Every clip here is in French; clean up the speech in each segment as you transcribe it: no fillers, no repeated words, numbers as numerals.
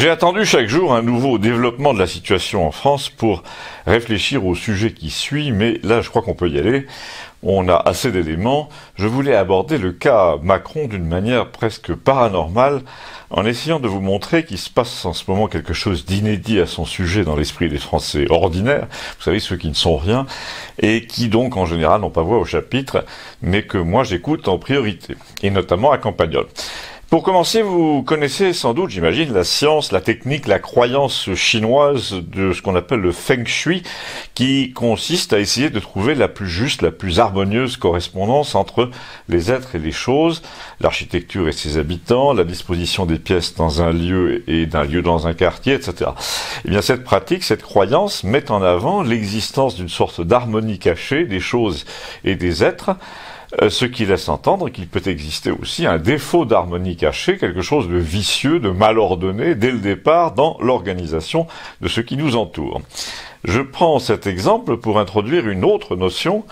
J'ai attendu chaque jour un nouveau développement de la situation en France pour réfléchir au sujet qui suit, mais là je crois qu'on peut y aller. On a assez d'éléments. Je voulais aborder le cas Macron d'une manière presque paranormale, en essayant de vous montrer qu'il se passe en ce moment quelque chose d'inédit à son sujet dans l'esprit des Français ordinaires, vous savez, ceux qui ne sont rien, et qui donc en général n'ont pas voix au chapitre, mais que moi j'écoute en priorité, et notamment à Campagnol. Pour commencer, vous connaissez sans doute, j'imagine, la science, la technique, la croyance chinoise de ce qu'on appelle le Feng Shui, qui consiste à essayer de trouver la plus juste, la plus harmonieuse correspondance entre les êtres et les choses, l'architecture et ses habitants, la disposition des pièces dans un lieu et d'un lieu dans un quartier, etc. Eh bien, cette pratique, cette croyance met en avant l'existence d'une sorte d'harmonie cachée des choses et des êtres, ce qui laisse entendre qu'il peut exister aussi un défaut d'harmonie cachée, quelque chose de vicieux, de mal ordonné, dès le départ, dans l'organisation de ce qui nous entoure. Je prends cet exemple pour introduire une autre notion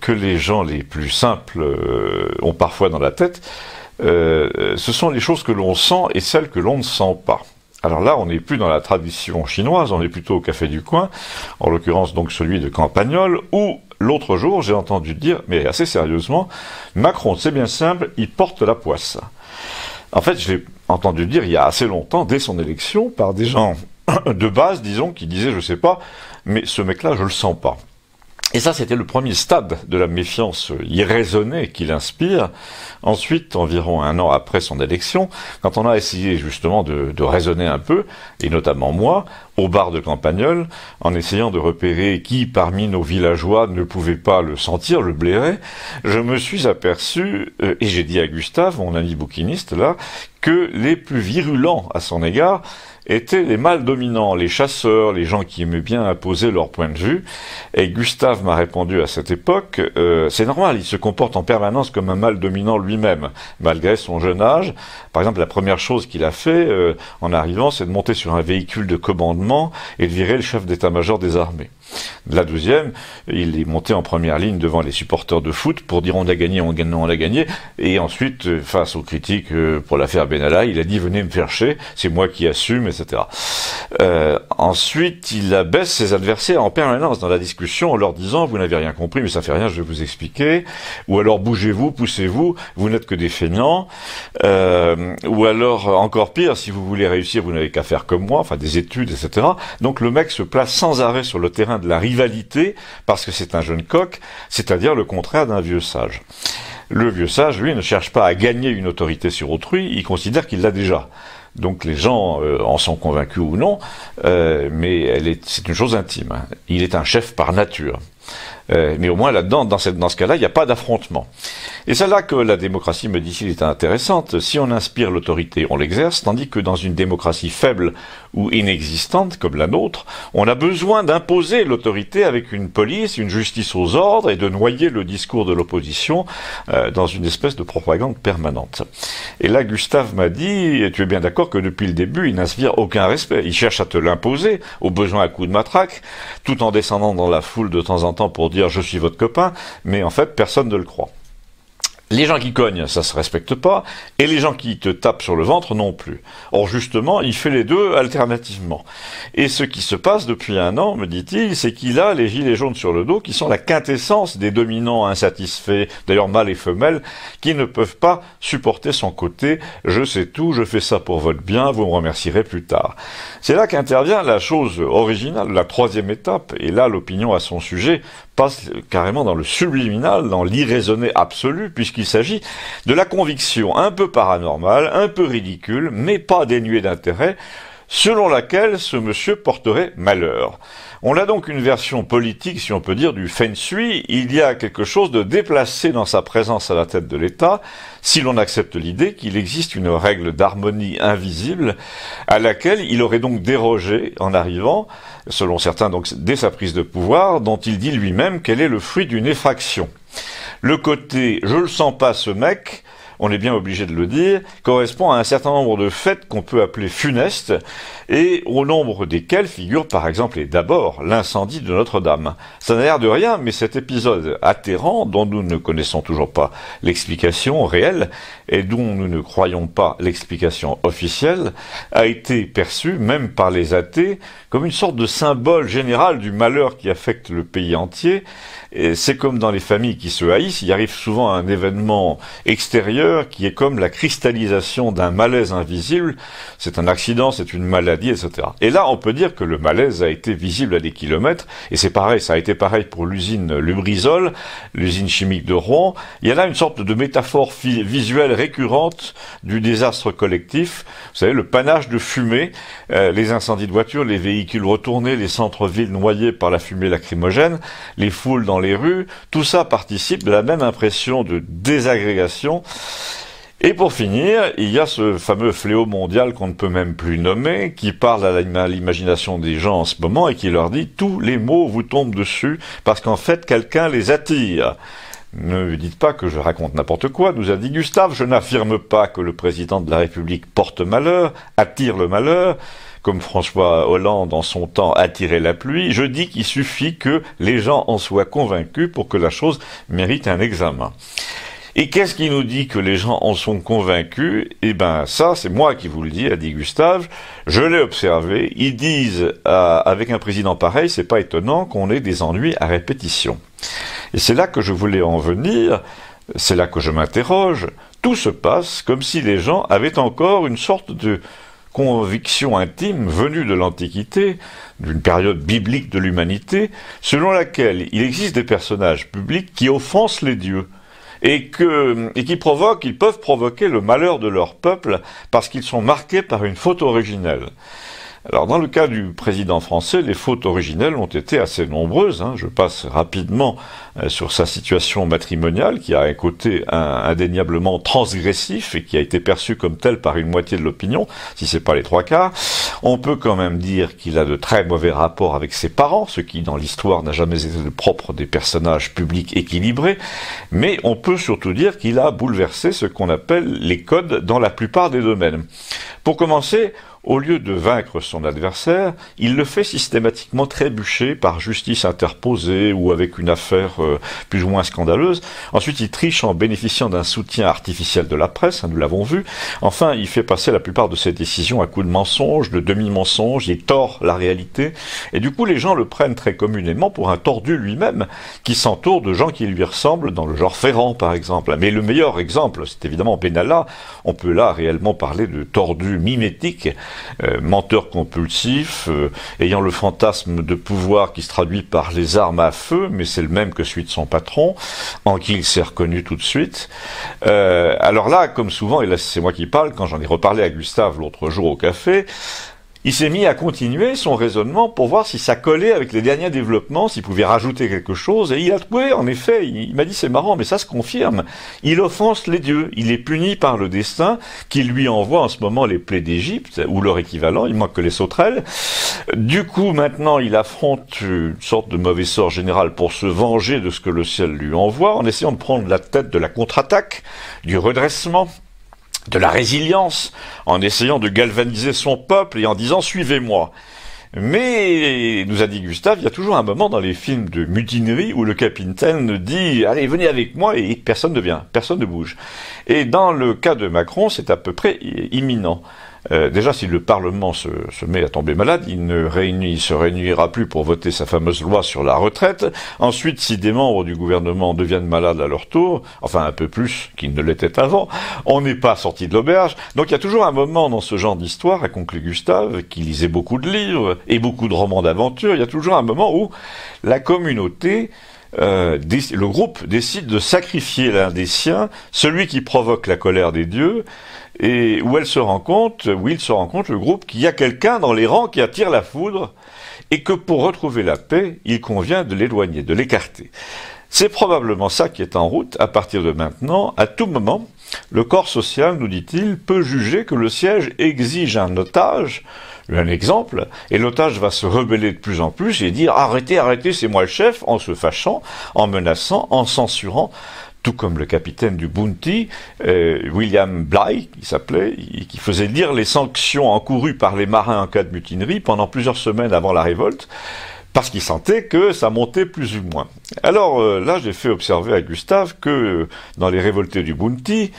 que les gens les plus simples ont parfois dans la tête. Ce sont les choses que l'on sent et celles que l'on ne sent pas. Alors là, on n'est plus dans la tradition chinoise, on est plutôt au café du coin, en l'occurrence donc celui de Campagnol, où l'autre jour, j'ai entendu dire, mais assez sérieusement, Macron, c'est bien simple, il porte la poisse. En fait, je l'ai entendu dire il y a assez longtemps, dès son élection, par des gens de base, disons, qui disaient, je sais pas, mais ce mec-là, je le sens pas. Et ça, c'était le premier stade de la méfiance irraisonnée qu'il inspire. Ensuite, environ un an après son élection, quand on a essayé justement de raisonner un peu, et notamment moi, au bar de Campagnol, en essayant de repérer qui parmi nos villageois ne pouvait pas le sentir, le blairer, je me suis aperçu, et j'ai dit à Gustave, mon ami bouquiniste là, que les plus virulents à son égard étaient les mâles dominants, les chasseurs, les gens qui aimaient bien imposer leur point de vue. Et Gustave m'a répondu à cette époque, c'est normal, il se comporte en permanence comme un mâle dominant lui-même, malgré son jeune âge. Par exemple, la première chose qu'il a fait en arrivant, c'est de monter sur un véhicule de commandement et de virer le chef d'état-major des armées. La deuxième, il est monté en première ligne devant les supporters de foot pour dire on a gagné, on a gagné. Et ensuite, face aux critiques pour l'affaire Benalla, il a dit venez me faire chier, c'est moi qui assume, etc. Ensuite, il abaisse ses adversaires en permanence dans la discussion en leur disant vous n'avez rien compris, mais ça fait rien, je vais vous expliquer. Ou alors bougez-vous, poussez-vous, vous n'êtes que des feignants. Ou alors encore pire, si vous voulez réussir, vous n'avez qu'à faire comme moi, enfin des études, etc. Donc le mec se place sans arrêt sur le terrain de la rivalité parce que c'est un jeune coq, c'est-à-dire le contraire d'un vieux sage. Le vieux sage, lui, ne cherche pas à gagner une autorité sur autrui, il considère qu'il l'a déjà. Donc les gens en sont convaincus ou non, mais c'est une chose intime. Hein. Il est un chef par nature. Mais au moins là-dedans, dans ce cas-là, il n'y a pas d'affrontement. Et c'est là que la démocratie, me dit-il, est intéressante. Si on inspire l'autorité, on l'exerce, tandis que dans une démocratie faible ou inexistante, comme la nôtre, on a besoin d'imposer l'autorité avec une police, une justice aux ordres, et de noyer le discours de l'opposition dans une espèce de propagande permanente. Et là, Gustave m'a dit, tu es bien d'accord que depuis le début, il n'inspire aucun respect. Il cherche à te l'imposer, au besoin à coups de matraque, tout en descendant dans la foule de temps en temps pour dire je suis votre copain, mais en fait personne ne le croit. Les gens qui cognent, ça se respecte pas, et les gens qui te tapent sur le ventre non plus. Or justement, il fait les deux alternativement. Et ce qui se passe depuis un an, me dit-il, c'est qu'il a les gilets jaunes sur le dos, qui sont la quintessence des dominants insatisfaits, d'ailleurs mâles et femelles, qui ne peuvent pas supporter son côté « je sais tout, je fais ça pour votre bien, vous me remercierez plus tard ». C'est là qu'intervient la chose originale, la troisième étape, et là l'opinion à son sujet passe carrément dans le subliminal, dans l'irraisonné absolu, puisqu'il s'agit de la conviction un peu paranormale, un peu ridicule, mais pas dénuée d'intérêt, selon laquelle ce monsieur porterait malheur. On a donc une version politique, si on peut dire, du Feng Shui. Il y a quelque chose de déplacé dans sa présence à la tête de l'État, si l'on accepte l'idée qu'il existe une règle d'harmonie invisible à laquelle il aurait donc dérogé en arrivant, selon certains donc dès sa prise de pouvoir, dont il dit lui-même qu'elle est le fruit d'une effraction. Le côté « je le sens pas ce mec », on est bien obligé de le dire, correspond à un certain nombre de faits qu'on peut appeler funestes, et au nombre desquels figure par exemple et d'abord l'incendie de Notre-Dame. Ça n'a l'air de rien, mais cet épisode atterrant, dont nous ne connaissons toujours pas l'explication réelle, et dont nous ne croyons pas l'explication officielle, a été perçu, même par les athées, comme une sorte de symbole général du malheur qui affecte le pays entier. Et c'est comme dans les familles qui se haïssent, il arrive souvent un événement extérieur qui est comme la cristallisation d'un malaise invisible. C'est un accident, c'est une maladie, etc. Et là, on peut dire que le malaise a été visible à des kilomètres, et c'est pareil, ça a été pareil pour l'usine Lubrizol, l'usine chimique de Rouen. Il y a là une sorte de métaphore visuelle récurrente du désastre collectif. Vous savez, le panache de fumée, les incendies de voitures, les véhicules retournés, les centres-villes noyés par la fumée lacrymogène, les foules dans les rues, tout ça participe de la même impression de désagrégation. Et pour finir, il y a ce fameux fléau mondial qu'on ne peut même plus nommer, qui parle à l'imagination des gens en ce moment et qui leur dit « tous les maux vous tombent dessus parce qu'en fait quelqu'un les attire ». Ne dites pas que je raconte n'importe quoi, nous a dit Gustave, je n'affirme pas que le président de la République porte malheur, attire le malheur, comme François Hollande en son temps attirait la pluie, je dis qu'il suffit que les gens en soient convaincus pour que la chose mérite un examen. Et qu'est-ce qui nous dit que les gens en sont convaincus? Eh ben, ça, c'est moi qui vous le dis, a dit Gustave. Je l'ai observé. Ils disent, avec un président pareil, c'est pas étonnant qu'on ait des ennuis à répétition. Et c'est là que je voulais en venir. C'est là que je m'interroge. Tout se passe comme si les gens avaient encore une sorte de conviction intime venue de l'Antiquité, d'une période biblique de l'humanité, selon laquelle il existe des personnages publics qui offensent les dieux. Et qui ils peuvent provoquer le malheur de leur peuple parce qu'ils sont marqués par une faute originelle. Alors, dans le cas du président français, les fautes originelles ont été assez nombreuses. Je passe rapidement sur sa situation matrimoniale, qui a un côté indéniablement transgressif et qui a été perçu comme tel par une moitié de l'opinion, si c'est pas les trois quarts. On peut quand même dire qu'il a de très mauvais rapports avec ses parents, ce qui, dans l'histoire, n'a jamais été le propre des personnages publics équilibrés. Mais on peut surtout dire qu'il a bouleversé ce qu'on appelle les codes dans la plupart des domaines. Pour commencer, au lieu de vaincre son adversaire, il le fait systématiquement trébucher par justice interposée ou avec une affaire plus ou moins scandaleuse. Ensuite, il triche en bénéficiant d'un soutien artificiel de la presse, nous l'avons vu. Enfin, il fait passer la plupart de ses décisions à coups de mensonges, de demi-mensonges, il tord la réalité. Et du coup, les gens le prennent très communément pour un tordu lui-même, qui s'entoure de gens qui lui ressemblent, dans le genre Ferrand, par exemple. Mais le meilleur exemple, c'est évidemment Benalla. On peut là réellement parler de tordu mimétique, menteur compulsif, ayant le fantasme de pouvoir qui se traduit par les armes à feu, mais c'est le même que celui de son patron, en qui il s'est reconnu tout de suite. Alors là, comme souvent, et là c'est moi qui parle, quand j'en ai reparlé à Gustave l'autre jour au café, il s'est mis à continuer son raisonnement pour voir si ça collait avec les derniers développements, s'il pouvait rajouter quelque chose, et il a trouvé, en effet, il m'a dit c'est marrant, mais ça se confirme, il offense les dieux, il est puni par le destin, qui lui envoie en ce moment les plaies d'Égypte, ou leur équivalent, il manque que les sauterelles. Du coup, maintenant, il affronte une sorte de mauvais sort général pour se venger de ce que le ciel lui envoie, en essayant de prendre la tête de la contre-attaque, du redressement, de la résilience, en essayant de galvaniser son peuple et en disant « suivez-moi ». Mais, nous a dit Gustave, il y a toujours un moment dans les films de mutinerie où le capitaine dit « allez, venez avec moi » et personne ne vient, personne ne bouge. Et dans le cas de Macron, c'est à peu près imminent. Déjà, si le Parlement se met à tomber malade, il se réunira plus pour voter sa fameuse loi sur la retraite. Ensuite, si des membres du gouvernement deviennent malades à leur tour, enfin un peu plus qu'ils ne l'étaient avant, on n'est pas sorti de l'auberge. Donc il y a toujours un moment dans ce genre d'histoire, a conclu Gustave, qui lisait beaucoup de livres et beaucoup de romans d'aventure, il y a toujours un moment où la communauté, le groupe décide de sacrifier l'un des siens, celui qui provoque la colère des dieux, et où il se rend compte, le groupe, qu'il y a quelqu'un dans les rangs qui attire la foudre, et que pour retrouver la paix, il convient de l'éloigner, de l'écarter. C'est probablement ça qui est en route à partir de maintenant. À tout moment, le corps social, nous dit-il, peut juger que le siège exige un otage, un exemple, et l'otage va se rebeller de plus en plus et dire « arrêtez, arrêtez, c'est moi le chef », en se fâchant, en menaçant, en censurant, tout comme le capitaine du Bounty, William Bligh, qui s'appelait, qui faisait lire les sanctions encourues par les marins en cas de mutinerie pendant plusieurs semaines avant la révolte, parce qu'il sentait que ça montait plus ou moins. Alors là, j'ai fait observer à Gustave que dans les révoltés du Bounty,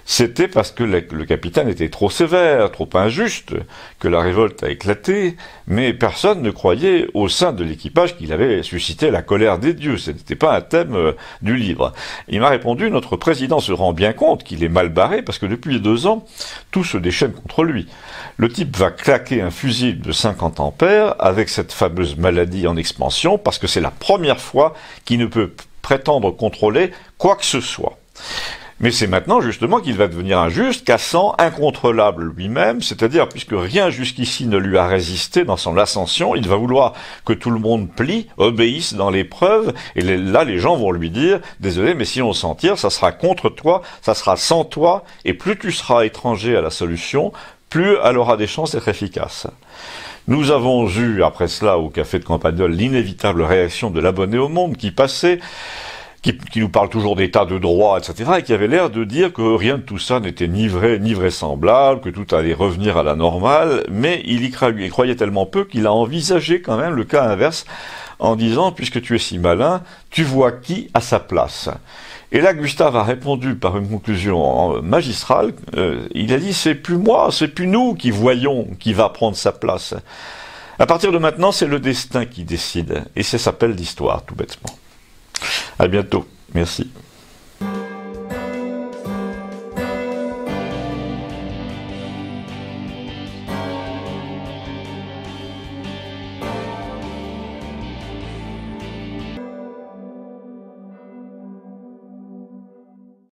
c'était parce que le capitaine était trop sévère, trop injuste, que la révolte a éclaté, mais personne ne croyait au sein de l'équipage qu'il avait suscité la colère des dieux. Ce n'était pas un thème du livre. Il m'a répondu, notre président se rend bien compte qu'il est mal barré, parce que depuis 2 ans, tout se déchaîne contre lui. Le type va claquer un fusil de 50 ampères avec cette fameuse maladie en expansion, parce que c'est la première fois qu'il ne peut prétendre contrôler quoi que ce soit. Mais c'est maintenant justement qu'il va devenir injuste, cassant, incontrôlable lui-même, c'est-à-dire puisque rien jusqu'ici ne lui a résisté dans son ascension, il va vouloir que tout le monde plie, obéisse dans l'épreuve, et là les gens vont lui dire, désolé mais si on s'en tire, ça sera contre toi, ça sera sans toi, et plus tu seras étranger à la solution, plus elle aura des chances d'être efficace. Nous avons eu, après cela, au café de Campagnol, l'inévitable réaction de l'abonné au Monde qui passait, qui nous parle toujours d'état de droit, etc., et qui avait l'air de dire que rien de tout ça n'était ni vrai, ni vraisemblable, que tout allait revenir à la normale, mais il croyait tellement peu qu'il a envisagé quand même le cas inverse, en disant, puisque tu es si malin, tu vois qui à sa place. Et là, Gustave a répondu par une conclusion magistrale, il a dit, c'est plus moi, c'est plus nous qui voyons qui va prendre sa place. À partir de maintenant, c'est le destin qui décide, et ça s'appelle l'histoire, tout bêtement. À bientôt. Merci.